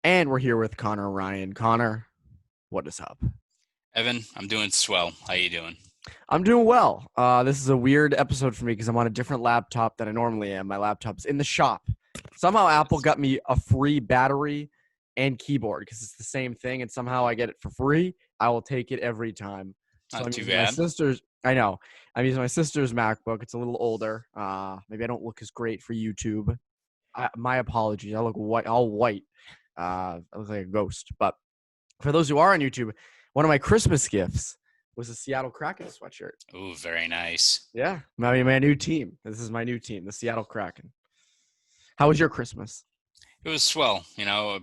And we're here with Conor Ryan. Connor, what is up? Evan, I'm doing swell. How you doing? I'm doing well. This is a weird episode for me because I'm on a different laptop than I normally am. My laptop's in the shop. Somehow Apple got me a free battery and keyboard because it's the same thing, and somehow I get it for free. I will take it every time. So Not I'm too using my bad. sister's. I know. I'm using my sister's MacBook. It's a little older. Maybe I don't look as great for YouTube. My apologies. I look white, all white. I look like a ghost. But for those who are on YouTube, one of my Christmas gifts was a Seattle Kraken sweatshirt. Ooh, very nice. Yeah, my new team. This is my new team, the Seattle Kraken. How was your Christmas? It was swell.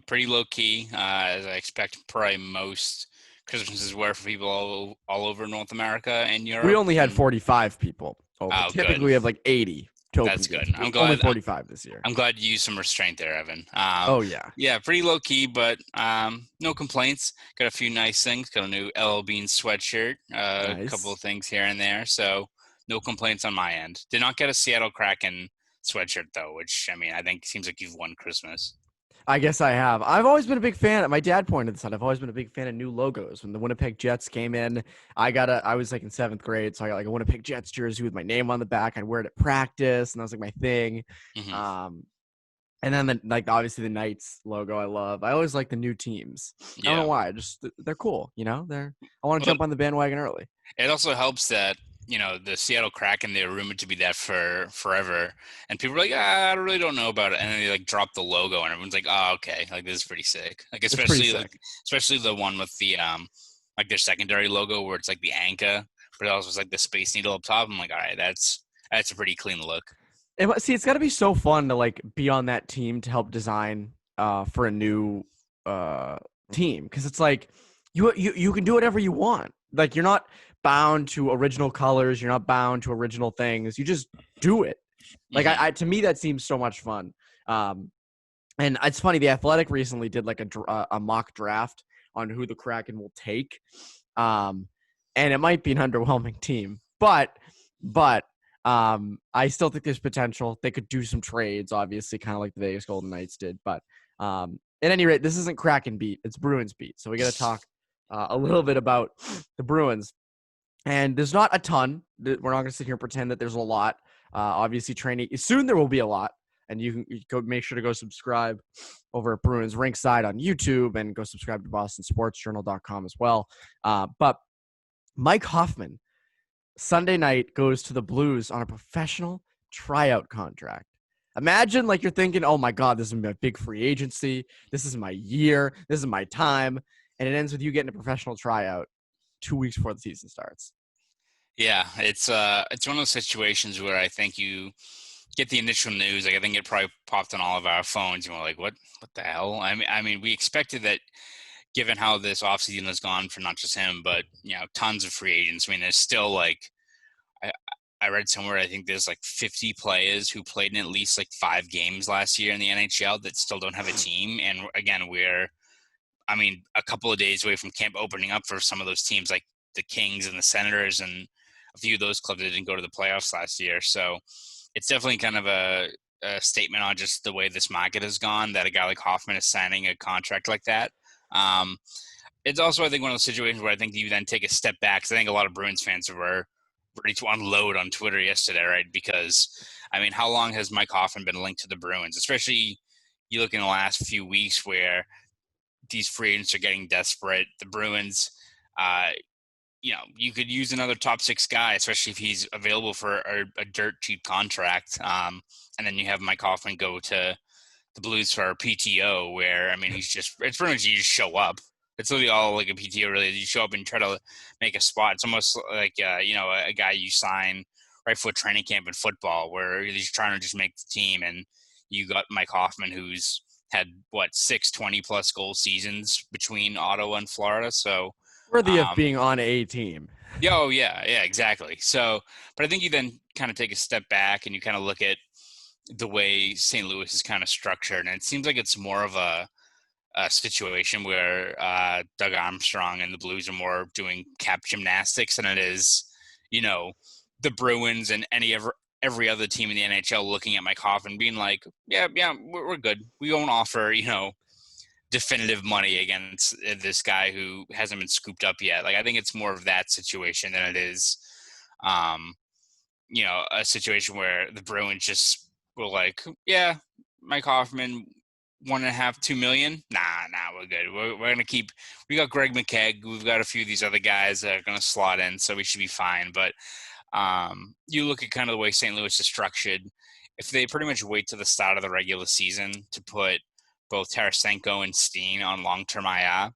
Pretty low key, as I expect. Probably most Christmases were for people all over North America and We Europe. only had And 45 people over. oh, good. Typically, we have like 80 to open That's gifts. good. I'm Only glad. 45 this year. I'm glad you used some restraint there, Evan. Oh yeah, Yeah, pretty low key, but no complaints. Got a few nice things. Got a new LL Bean sweatshirt. A couple nice. of things here and there. So no complaints on my end. Did not get a Seattle Kraken sweatshirt though, which I mean I think seems like you've won Christmas. I guess I have. I've always been a big fan. My dad pointed this out. I've always been a big fan of new logos. When the Winnipeg Jets came in, I was like in 7th grade, so I got like a Winnipeg Jets jersey with my name on the back. I'd wear it at practice, and that was like my thing. Hmm. Um, And then like obviously the Knights logo I love. I always like the new teams. I don't know Yeah. why. Just they're cool, you know? I want to Well, jump on the bandwagon early. it also helps that the Seattle Kraken, they're rumored to be that for forever, and people are like, I really don't know about it, and then they like drop the logo, and everyone's like, oh, okay, like this is pretty sick. Like It's pretty sick. especially the one with the like their secondary logo where it's like the anchor, but it also is like the Space Needle up top. I'm like, all right, that's a pretty clean look. See, it's got to be so fun to like be on that team to help design for a new uh team because it's like you can do whatever you want. Like you're not bound to original colors, you're not bound to original things. You just do it. Like Hmm. I to me that seems so much fun. Um And it's funny, The Athletic recently did like a mock draft on who the Kraken will take, um, and it might be an underwhelming team, but I still think there's potential. They could do some trades, obviously, kind of like the Vegas Golden Knights did. But at any rate, this isn't Kraken beat; it's Bruins beat. So we got to talk a little bit about the Bruins. And there's not a ton. We're not going to sit here and pretend that there's a lot. Obviously, training soon there will be a lot, and you go make sure to go subscribe over at Bruins Rinkside on YouTube and go subscribe to BostonSportsJournal.com as well. But Mike Hoffman Sunday night goes to the Blues on a professional tryout contract. Imagine like you're thinking, oh my God, this is my big free agency. This is my year. This is my time. And it ends with you getting a professional tryout 2 weeks before the season starts. Yeah, it's one of those situations where I think you get the initial news. Like I think it probably popped on all of our phones, and we're like, what the hell? I mean, we expected that given how this offseason has gone for not just him, but tons of free agents. I mean, there's still like I, I read somewhere I think there's like 50 players who played in at least like 5 games last year in the NHL that still don't have a team. And again, a couple of days away from camp opening up for some of those teams like the Kings and the Senators and a few of those clubs that didn't go to the playoffs last year. So it's definitely kind of a statement on just the way this market has gone that a guy like Hoffman is signing a contract like that. Um, it's also, I think, one of those situations where I think you then take a step back because I think a lot of Bruins fans were ready to unload on Twitter yesterday, right? Because, I mean, how long has Mike Hoffman been linked to the Bruins? Especially you look in the last few weeks where these free agents are getting desperate. The Bruins, uh, you could use another top 6 guy, especially if he's available for a dirt cheap contract. And then you have Mike Hoffman go to the Blues for a PTO, where I mean, it's pretty much you just show up. It's literally all like a PTO. Really, you show up and try to make a spot. It's almost like a guy you sign right for training camp in football, where he's trying to just make the team. And you got Mike Hoffman, who's had what 6 20+ goal seasons between Ottawa and Florida. So Worthy of um, being on a team. yeah, oh yeah, exactly. So, but I think you then kind of take a step back and you kind of look at the way St. Louis is kind of structured, and it seems like it's more of a situation where Doug Armstrong and the Blues are more doing cap gymnastics than it is, you know, the Bruins and every other team in the NHL looking at Mike Hoffman being like, yeah, we're good. We won't offer, definitive money against this guy who hasn't been scooped up yet. Like, I think it's more of that situation than it is, a situation where the Bruins just were like, yeah, Mike Hoffman, 1.5, 2 million. Nah, we're good. We're going to keep, we got Greg McKegg. We've got a few of these other guys that are going to slot in, so we should be fine. But you look at kind of the way St. Louis is structured. If they pretty much wait to the start of the regular season to put both Tarasenko and Steen on long-term IR,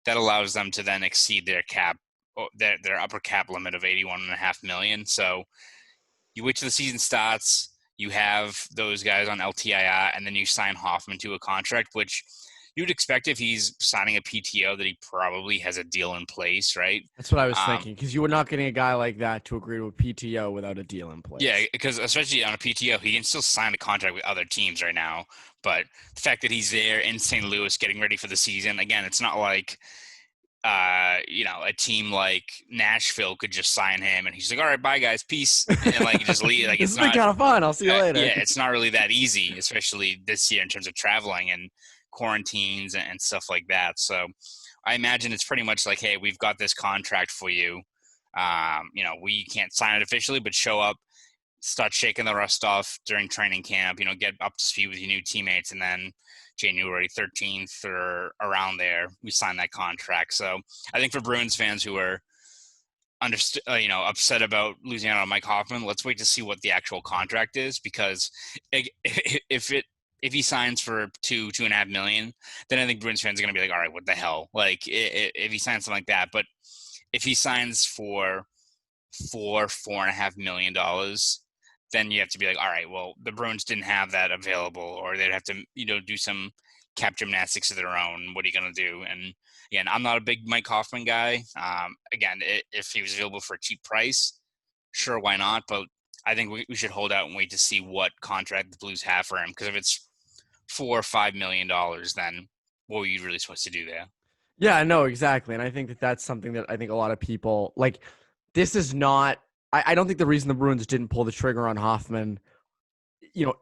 that allows them to then exceed their cap, their upper cap limit of $81.5 million. So you wait till the season starts, you have those guys on LTIR, and then you sign Hoffman to a contract, which you'd expect if he's signing a PTO that he probably has a deal in place, right? That's what I was thinking, because you were not getting a guy like that to agree to a PTO without a deal in place. Yeah, because especially on a PTO, he can still sign a contract with other teams right now. But the fact that he's there in St. Louis getting ready for the season, again, it's not like a team like Nashville could just sign him and he's like, all right, bye guys, peace, and like just leave. Like, It's been kind of fun. I'll see you later. Yeah, it's not really that easy, especially this year in terms of traveling and quarantines and stuff like that. So I imagine it's pretty much like, hey, we've got this contract for you. We can't sign it officially, but show up, start shaking the rust off during training camp, get up to speed with your new teammates, and then January 13th or around there, we sign that contract. So I think for Bruins fans who are upset about losing out on Mike Hoffman, let's wait to see what the actual contract is, because if he signs for $2.5 million, then I think Bruins fans are going to be like, all right, what the hell? Like, if he signs something like that. But if he signs for $4.5 million, then you have to be like, all right, well, the Bruins didn't have that available, or they'd have to, do some cap gymnastics of their own. What are you going to do? And again, I'm not a big Mike Hoffman guy. Again, if he was available for a cheap price, sure, why not? But I think we should hold out and wait to see what contract the Blues have for him. Because if it's $4 or $5 million, then what were you really supposed to do there? Yeah, no, exactly. And I think that's something that I think a lot of people like. This is not. I don't think the reason the Bruins didn't pull the trigger on Hoffman,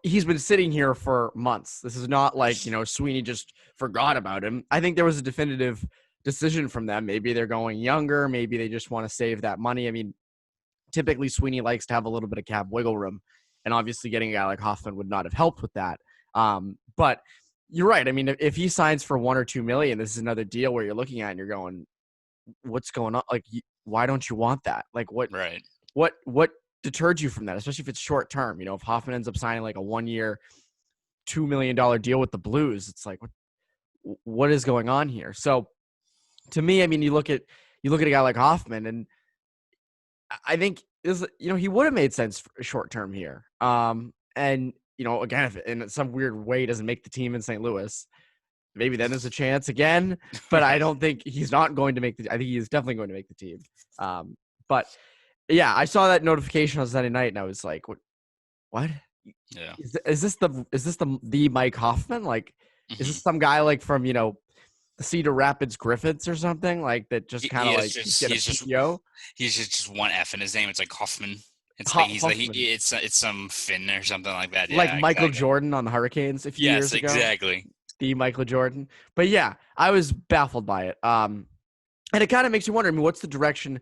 he's been sitting here for months. This is not like, Sweeney just forgot about him. I think there was a definitive decision from them. Maybe they're going younger. Maybe they just want to save that money. I mean, typically Sweeney likes to have a little bit of cap wiggle room, and obviously getting a guy like Hoffman would not have helped with that. But you're right. I mean, if he signs for $1 or $2 million, this is another deal where you're looking at and you're going, what's going on? Like, why don't you want that? Like, what? Right. What deterred you from that, especially if it's short term? If Hoffman ends up signing like a 1-year, $2 million deal with the Blues, it's like, what is going on here? So to me, I mean, you look at a guy like Hoffman, and I think he would have made sense for short term here. And again, if in some weird way doesn't make the team in St. Louis, maybe then there's a chance again. But I don't think he's not going to make I think he is definitely going to make the team. But yeah, I saw that notification on Sunday night, and I was like, "What? Yeah, is this the Mike Hoffman? Like, is this some guy like from the Cedar Rapids Griffiths or something like that? Just kind of like he's just one F in his name. It's like Hoffman. It's like it's some Finn or something like that. Yeah, like Michael Jordan on the Hurricanes a few years ago. Yes, exactly. The Michael Jordan. But yeah, I was baffled by it. And it kind of makes you wonder. I mean, what's the direction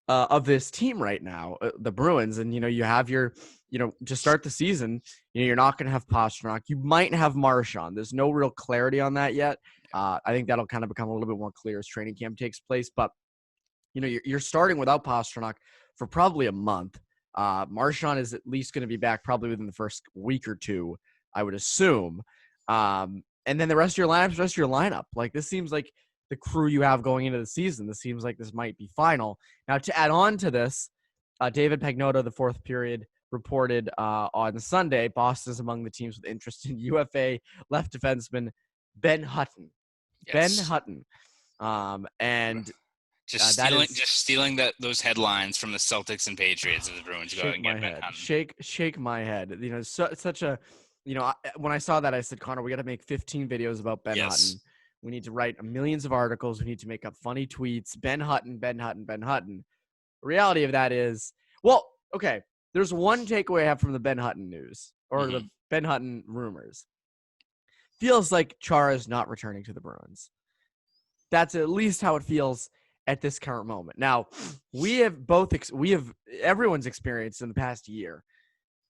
of this team right now, the Bruins? And you have your, to start the season, you're not going to have Pastrnak. You might have Marchand. There's no real clarity on that yet. I think that'll kind of become a little bit more clear as training camp takes place. But you're starting without Pastrnak for probably a month. Marchand is at least going to be back probably within the first week or two, I would assume. And then the rest of your lineup, like, this seems like the crew you have going into the season. This seems like this might be final. Now, to add on to this, David Pagnotta, the fourth period, reported on Sunday, Boston is among the teams with interest in UFA left defenseman Ben Hutton. Yes. Ben Hutton. And just stealing those headlines from the Celtics and Patriots of the Bruins. Go and get Ben Hutton. Shake my head. Such a, when I saw that, I said, Connor, we got to make 15 videos about Ben Hutton. We need to write millions of articles. We need to make up funny tweets. Ben Hutton, Ben Hutton, Ben Hutton. The reality of that is, well, okay, there's one takeaway I have from the Ben Hutton news, or the Ben Hutton rumors. feels like Chara is not returning to the Bruins. That's at least how it feels at this current moment. Now, everyone's experienced in the past year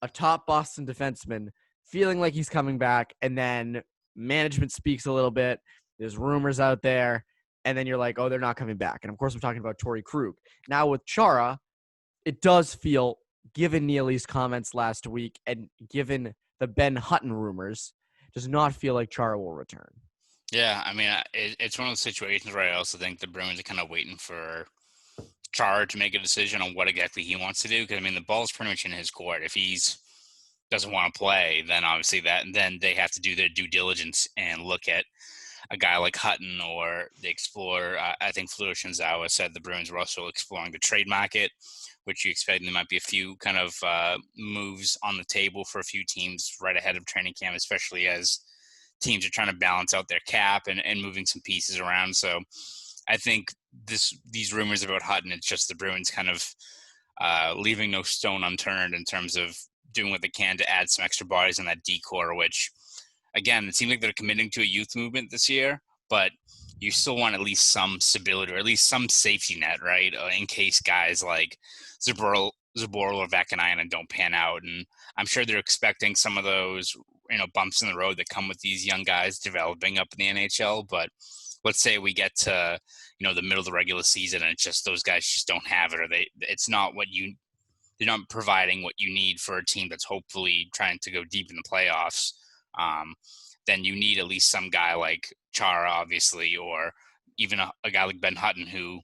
a top Boston defenseman feeling like he's coming back, and then management speaks a little bit. There's rumors out there, and then you're like, oh, they're not coming back. And of course, I'm talking about Torrey Krug. Now with Chara, it does feel, given Neely's comments last week and given the Ben Hutton rumors, does not feel like Chara will return. Yeah, I mean, it's one of those situations where I also think the Bruins are kind of waiting for Chara to make a decision on what exactly he wants to do. Because, I mean, the ball's pretty much in his court. If he's doesn't want to play, then obviously then they have to do their due diligence and look at a guy like Hutton, or they explore. I think Fleur Shinzawa said the Bruins were also exploring the trade market, which you expect there might be a few kind of moves on the table for a few teams right ahead of training camp, especially as teams are trying to balance out their cap and moving some pieces around. So I think these rumors about Hutton, it's just the Bruins kind of leaving no stone unturned in terms of doing what they can to add some extra bodies in that D-core, which, again, it seems like they're committing to a youth movement this year, but you still want at least some stability or at least some safety net, right? In case guys like Zaboral or Vakanainen don't pan out. And I'm sure they're expecting some of those, bumps in the road that come with these young guys developing up in the NHL. But let's say we get to, the middle of the regular season and it's just those guys just don't have it, or they're not providing what you need for a team that's hopefully trying to go deep in the playoffs. Then you need at least some guy like Chara, obviously, or even a guy like Ben Hutton, who,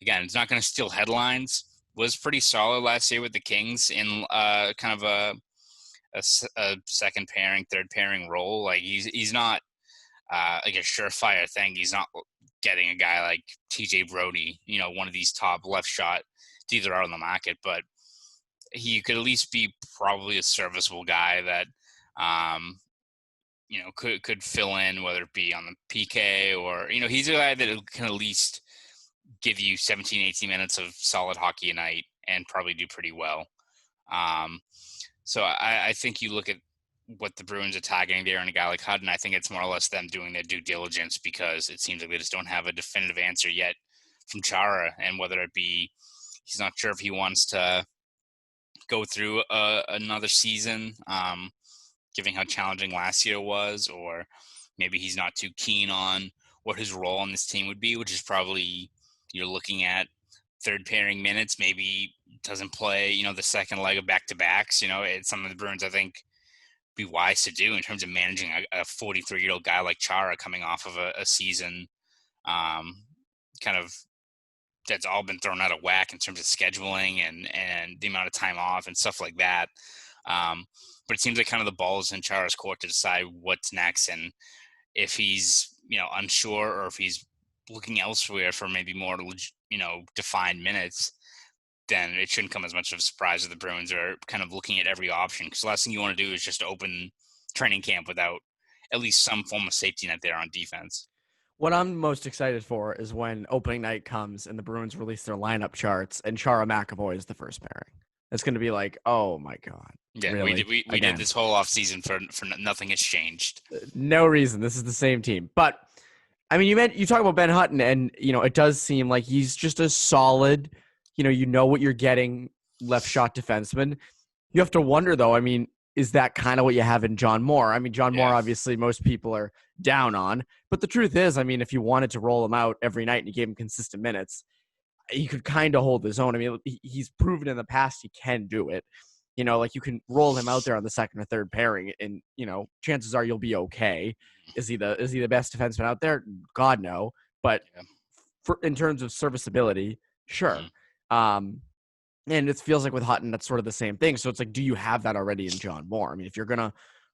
again, is not going to steal headlines, was pretty solid last year with the Kings in kind of a second pairing, third pairing role. Like he's not like a surefire thing. He's not getting a guy like TJ Brody, one of these top left shot dealers out on the market, but he could at least be probably a serviceable guy that, could fill in, whether it be on the PK or, he's a guy that can at least give you 17, 18 minutes of solid hockey a night and probably do pretty well. So I think you look at what the Bruins are targeting there and a guy like Hutton, I think it's more or less them doing their due diligence, because it seems like they just don't have a definitive answer yet from Chara, and whether it be he's not sure if he wants to go through another season, given how challenging last year was, or maybe he's not too keen on what his role on this team would be, which is probably you're looking at third pairing minutes, maybe doesn't play, the second leg of back-to-backs. It's something the Bruins, I think, be wise to do in terms of managing a 43-year-old guy like Chara coming off of a season kind of that's all been thrown out of whack in terms of scheduling and the amount of time off and stuff like that. But it seems like kind of the ball is in Chara's court to decide what's next, and if he's, unsure, or if he's looking elsewhere for maybe more, defined minutes, then it shouldn't come as much of a surprise that the Bruins are kind of looking at every option. Because the last thing you want to do is just open training camp without at least some form of safety net there on defense. What I'm most excited for is when opening night comes and the Bruins release their lineup charts and Chara McAvoy is the first pairing. It's going to be like, oh my God. Yeah, really? we did this whole offseason for nothing has changed. No reason. This is the same team. But I mean, you talk about Ben Hutton, and it does seem like he's just a solid, you know what you're getting left shot defenseman. You have to wonder though, I mean, is that kind of what you have in John Moore? I mean, John Moore, obviously most people are down on, but the truth is, I mean, if you wanted to roll him out every night and you gave him consistent minutes, he could kind of hold his own. I mean, he's proven in the past he can do it. Like you can roll him out there on the second or third pairing, and chances are you'll be okay. Is he the best defenseman out there? God no. But in terms of serviceability, sure. And it feels like with Hutton, that's sort of the same thing. So it's like, do you have that already in John Moore? I mean, if you're gonna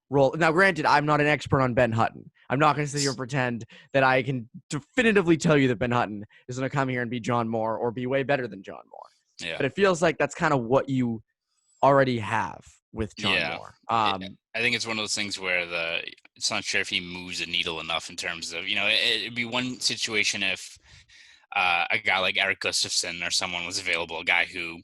roll now, granted, I'm not an expert on Ben Hutton. I'm not gonna sit here and pretend that I can definitively tell you that Ben Hutton is gonna come here and be John Moore or be way better than John Moore. Yeah. But it feels like that's kind of what you already have with John Moore. I think it's one of those things where it's not sure if he moves the needle enough in terms of, it'd be one situation if a guy like Eric Gustafsson or someone was available, a guy who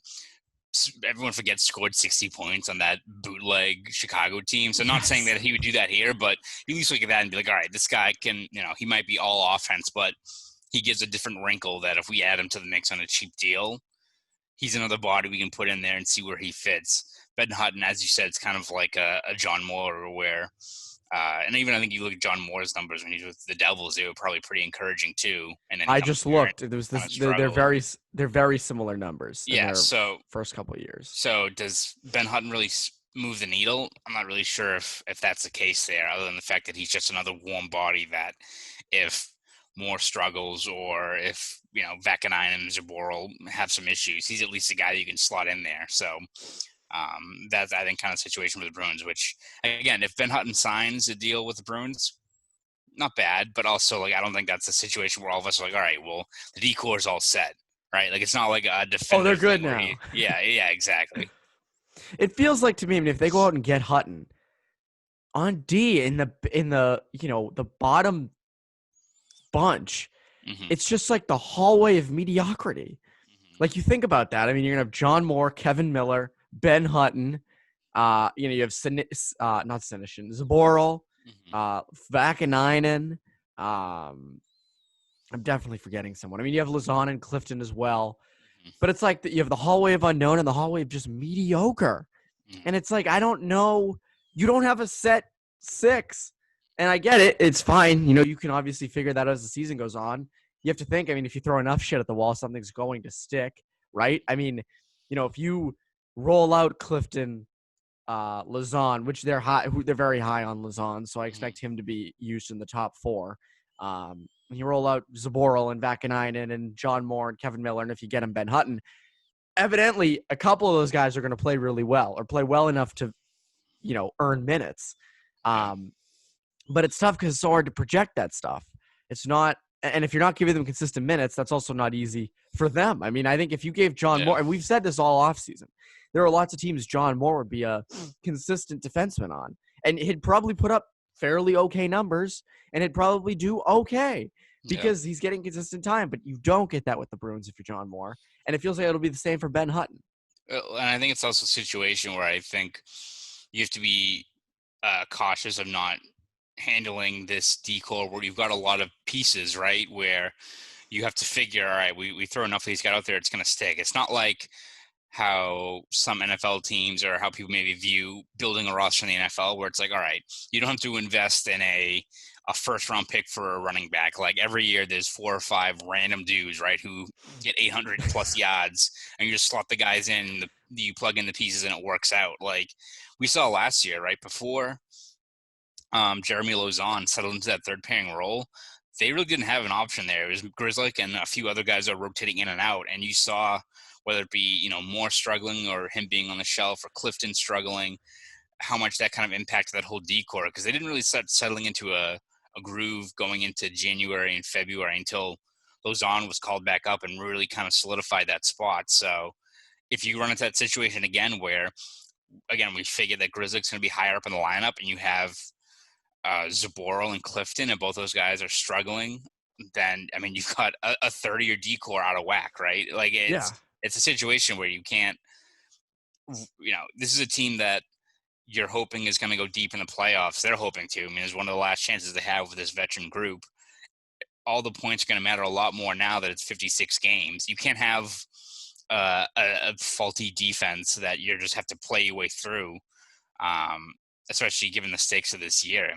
everyone forgets scored 60 points on that bootleg Chicago team. So not saying that he would do that here, but you at least look at that and be like, all right, this guy can, he might be all offense, but he gives a different wrinkle that if we add him to the mix on a cheap deal, he's another body we can put in there and see where he fits. Ben Hutton, as you said, it's kind of like a John Moore where, and even I think you look at John Moore's numbers when he's with the Devils, they were probably pretty encouraging too. And then I just looked. There was this. They're very similar numbers. In their first couple of years. So does Ben Hutton really move the needle? I'm not really sure if that's the case there, other than the fact that he's just another warm body that if Moore struggles or if Vakanainen and Zaboral have some issues, he's at least a guy that you can slot in there. So that's, I think, kind of situation with the Bruins, which, again, if Ben Hutton signs a deal with the Bruins, not bad, but also, I don't think that's a situation where all of us are like, all right, well, the decor is all set, right? It's not like a defender. Oh, they're good now. Yeah, exactly. It feels like to me, if they go out and get Hutton on D in the the bottom bunch, it's just like the hallway of mediocrity. You think about that. You're gonna have John Moore, Kevin Miller, Ben Hutton. You have not Sinishin, Zaboral, Vakanainen. I'm definitely forgetting someone. You have Lazon and Clifton as well. But it's like you have the hallway of unknown and the hallway of just mediocre. And it's like, I don't know. You don't have a set six. And I get it. It's fine. You can obviously figure that out as the season goes on. You have to think, if you throw enough shit at the wall, something's going to stick, right? If you roll out Clifton, Lazon, which they're very high on Lazon, so I expect him to be used in the top four. When you roll out Zaboral and Vakanainen and John Moore and Kevin Miller, and if you get him Ben Hutton, evidently a couple of those guys are going to play really well or play well enough to, earn minutes. But it's tough because it's so hard to project that stuff. It's not. And if you're not giving them consistent minutes, that's also not easy for them. I think if you gave John Moore, and we've said this all offseason, there are lots of teams John Moore would be a consistent defenseman on. And he'd probably put up fairly okay numbers, and he'd probably do okay because he's getting consistent time. But you don't get that with the Bruins if you're John Moore. And it feels like it'll be the same for Ben Hutton. And I think it's also a situation where I think you have to be cautious of not handling this decor where you've got a lot of pieces, right? Where you have to figure, all right, we throw enough of these guys out there, it's going to stick. It's not like how some NFL teams or how people maybe view building a roster in the NFL where it's like, all right, you don't have to invest in a first round pick for a running back. Every year there's 4 or 5 random dudes, right, who get 800 plus yards and you just slot the guys in, you plug in the pieces and it works out. We saw last year, right, before Jeremy Lauzon settled into that third pairing role, they really didn't have an option there. It was Grzelcyk and a few other guys that were rotating in and out. And you saw whether it be, Moore struggling or him being on the shelf or Clifton struggling, how much that kind of impacted that whole decor. Because they didn't really start settling into a groove going into January and February until Lauzon was called back up and really kind of solidified that spot. So if you run into that situation again where, again, we figured that Grzelcyk's going to be higher up in the lineup and you have Zaboral and Clifton, and both those guys are struggling, then you've got a 30-year decor out of whack, right? It's a situation where you can't. This is a team that you're hoping is going to go deep in the playoffs. They're hoping to. It's one of the last chances they have with this veteran group. All the points are going to matter a lot more now that it's 56 games. You can't have a faulty defense that you just have to play your way through. Especially given the stakes of this year.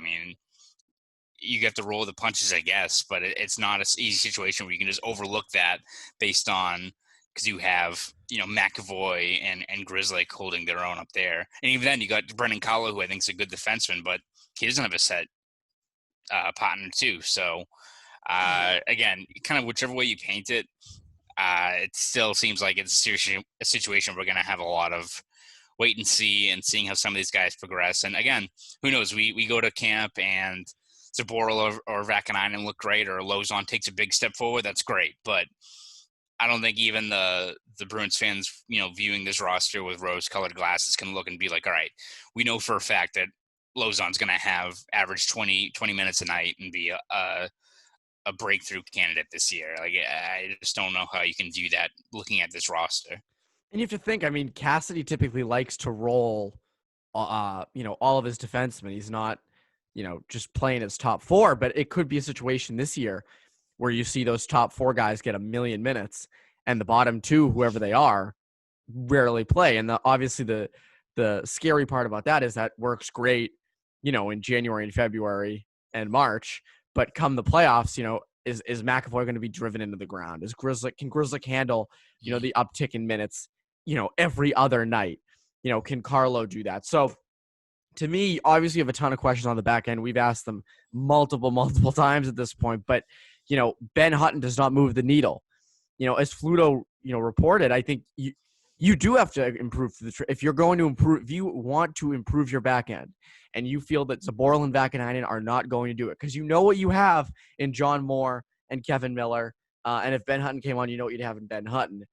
You get to roll the punches, I guess, but it's not an easy situation where you can just overlook that based on because you have, McAvoy and Grzelcyk holding their own up there. And even then, you got Brendan Kahlo, who I think is a good defenseman, but he doesn't have a set partner too. So, again, kind of whichever way you paint it, it still seems like it's a situation we're going to have a lot of wait and see and seeing how some of these guys progress. And again, who knows? We go to camp and Zaboral or Vakanainen look great, or Lauzon takes a big step forward. That's great, but I don't think even the Bruins fans, viewing this roster with rose-colored glasses can look and be like, all right, we know for a fact that Lauzon's going to have average 20 minutes a night and be a breakthrough candidate this year. I just don't know how you can view that looking at this roster. And you have to think, I mean, Cassidy typically likes to roll, all of his defensemen. He's not, just playing his top four, but it could be a situation this year where you see those top four guys get a million minutes and the bottom two, whoever they are, rarely play. And obviously the scary part about that is that works great, in January and February and March, but come the playoffs, is McAvoy going to be driven into the ground? Can Grizzly handle, the uptick in minutes, every other night? Can Carlo do that? So to me, obviously, you have a ton of questions on the back end. We've asked them multiple times at this point, but Ben Hutton does not move the needle. As Fluto, reported, I think you do have to improve if you're going to improve, if you want to improve your back end, and you feel that Zaboral and Vakanainen are not going to do it, because what you have in John Moore and Kevin Miller, and if Ben Hutton came on, what you'd have in Ben Hutton.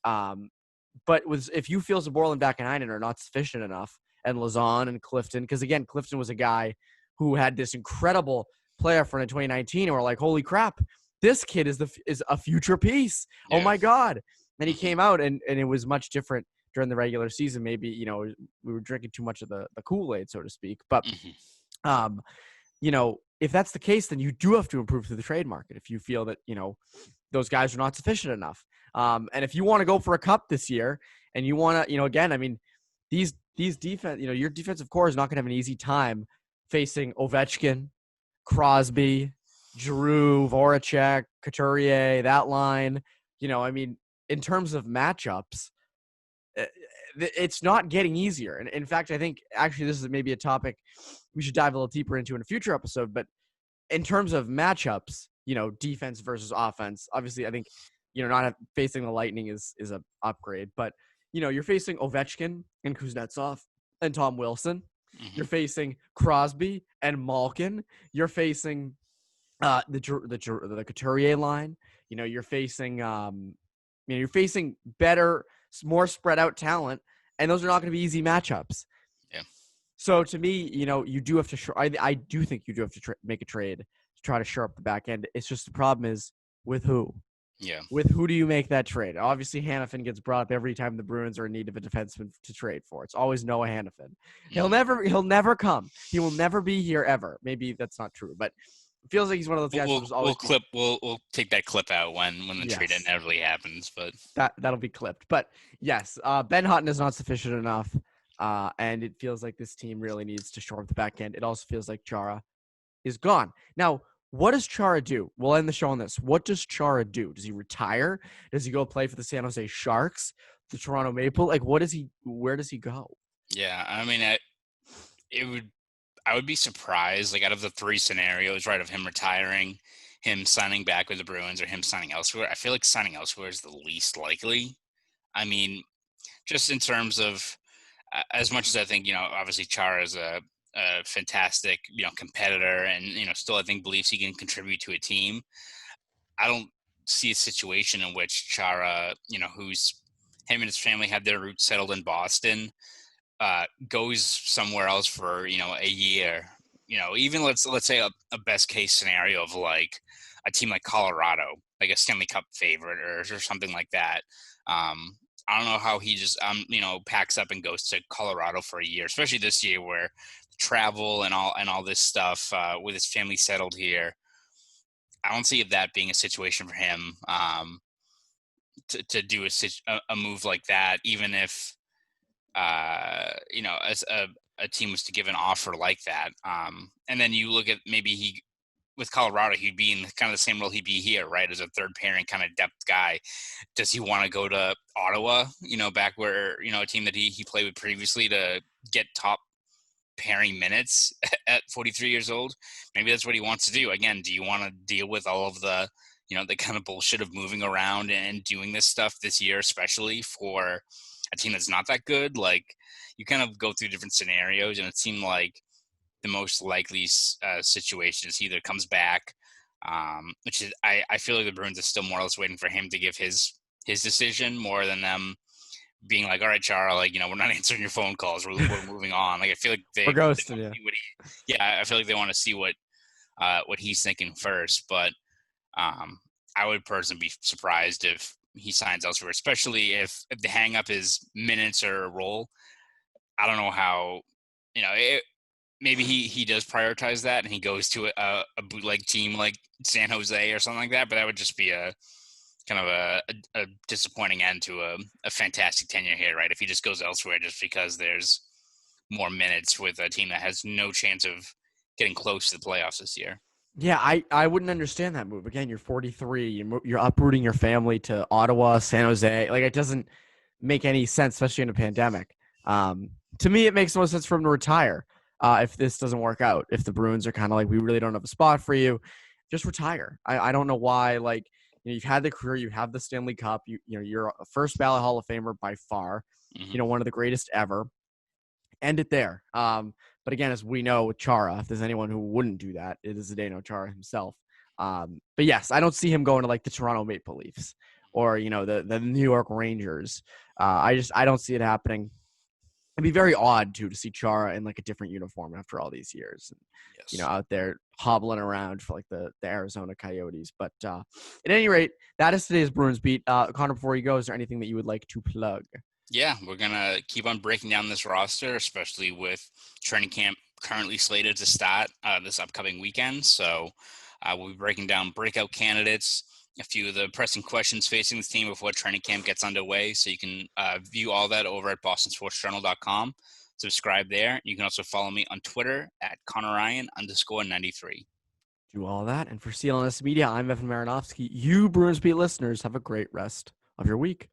But if you feel Zaboral and Vakanainen are not sufficient enough, and Lazon and Clifton, because again, Clifton was a guy who had this incredible playoff run in 2019, and we're like, holy crap, this kid is a future piece. Yeah. Oh my God. And he came out and it was much different during the regular season. Maybe, we were drinking too much of the Kool-Aid, so to speak. But, if that's the case, then you do have to improve through the trade market if you feel that, those guys are not sufficient enough. And if you want to go for a cup this year and you want to, again, I mean, these defense, your defensive core is not going to have an easy time facing Ovechkin, Crosby, Giroux, Voracek, Couturier, that line. I mean, in terms of matchups, it's not getting easier. And in fact, I think actually this is maybe a topic we should dive a little deeper into in a future episode. But in terms of matchups, defense versus offense, obviously I think, not facing the Lightning is an upgrade. But, you're facing Ovechkin and Kuznetsov and Tom Wilson. Mm-hmm. You're facing Crosby and Malkin. You're facing the Couturier line. You're facing you're facing better, more spread out talent, and those are not going to be easy matchups. Yeah. So to me, you do have to. I do think you do have to make a trade to try to shore up the back end. It's just the problem is with who. Yeah. With who do you make that trade? Obviously, Hanifin gets brought up every time the Bruins are in need of a defenseman to trade for. It's always Noah Hanifin. He'll never come. He will never be here ever. Maybe that's not true, but it feels like he's one of those guys who's always we'll take that clip out when the trade inevitably happens, but that'll be clipped. But yes, Ben Hutton is not sufficient enough, and it feels like this team really needs to shore up the back end. It also feels like Chara is gone. Now, what does Chara do? We'll end the show on this. What does Chara do? Does he retire? Does he go play for the San Jose Sharks, the Toronto Maple? Like, where does he go? Yeah, I mean, I would be surprised, like, out of the three scenarios, right, of him retiring, him signing back with the Bruins, or him signing elsewhere. I feel like signing elsewhere is the least likely. I mean, just in terms of, as much as I think, obviously Chara is a fantastic, competitor, and, still I think believes he can contribute to a team. I don't see a situation in which Chara, who's him and his family had their roots settled in Boston, goes somewhere else for, a year, even let's say a best case scenario of like a team like Colorado, like a Stanley Cup favorite or something like that. I don't know how he just, packs up and goes to Colorado for a year, especially this year where travel and all this stuff, with his family settled here. I don't see that being a situation for him, to do a move like that, even if, as a team was to give an offer like that. And then you look at maybe with Colorado, he'd be in kind of the same role he'd be here, right? As a third pairing kind of depth guy. Does he want to go to Ottawa, back where, a team that he played with previously, to get top pairing minutes at 43 years old? Maybe that's what he wants to do. Again, do you want to deal with all of the, the kind of bullshit of moving around and doing this stuff this year, especially for a team that's not that good? Like, you kind of go through different scenarios, and it seemed like the most likely situation is he either comes back, which is I feel like the Bruins are still more or less waiting for him to give his decision, more than them being like, all right, Chara, like, we're not answering your phone calls, we're moving on. Like, I feel like we're ghosting you. I feel like they want to see what he's thinking first. But I would personally be surprised if he signs elsewhere, especially if the hang up is minutes or a role. I don't know how, maybe he does prioritize that and he goes to a bootleg team like San Jose or something like that, but that would just be a kind of a disappointing end to a fantastic tenure here, right? If he just goes elsewhere just because there's more minutes with a team that has no chance of getting close to the playoffs this year. Yeah, I wouldn't understand that move. Again, you're 43. You're uprooting your family to Ottawa, San Jose. Like, it doesn't make any sense, especially in a pandemic. To me, it makes the most sense for him to retire if this doesn't work out. If the Bruins are kind of like, we really don't have a spot for you, just retire. I don't know why. Like, you've had the career, you have the Stanley Cup. You're a first ballot Hall of Famer by far. Mm-hmm. One of the greatest ever. End it there. But again, as we know with Chara, if there's anyone who wouldn't do that, it is Zdeno Chara himself. But yes, I don't see him going to like the Toronto Maple Leafs or the New York Rangers. I don't see it happening. It'd be very odd to see Chara in like a different uniform after all these years, and, Yes. out there hobbling around for like the Arizona Coyotes. But at any rate, that is today's Bruins beat. Connor, before you go, is there anything that you would like to plug? Yeah, we're going to keep on breaking down this roster, especially with training camp currently slated to start this upcoming weekend. So we'll be breaking down breakout candidates, a few of the pressing questions facing the team before training camp gets underway. So you can view all that over at bostonsportsjournal.com. Subscribe there. You can also follow me on Twitter at ConorRyan_93. Do all that. And for CLNS Media, I'm Evan Marinofsky. You Bruins Beat listeners, have a great rest of your week.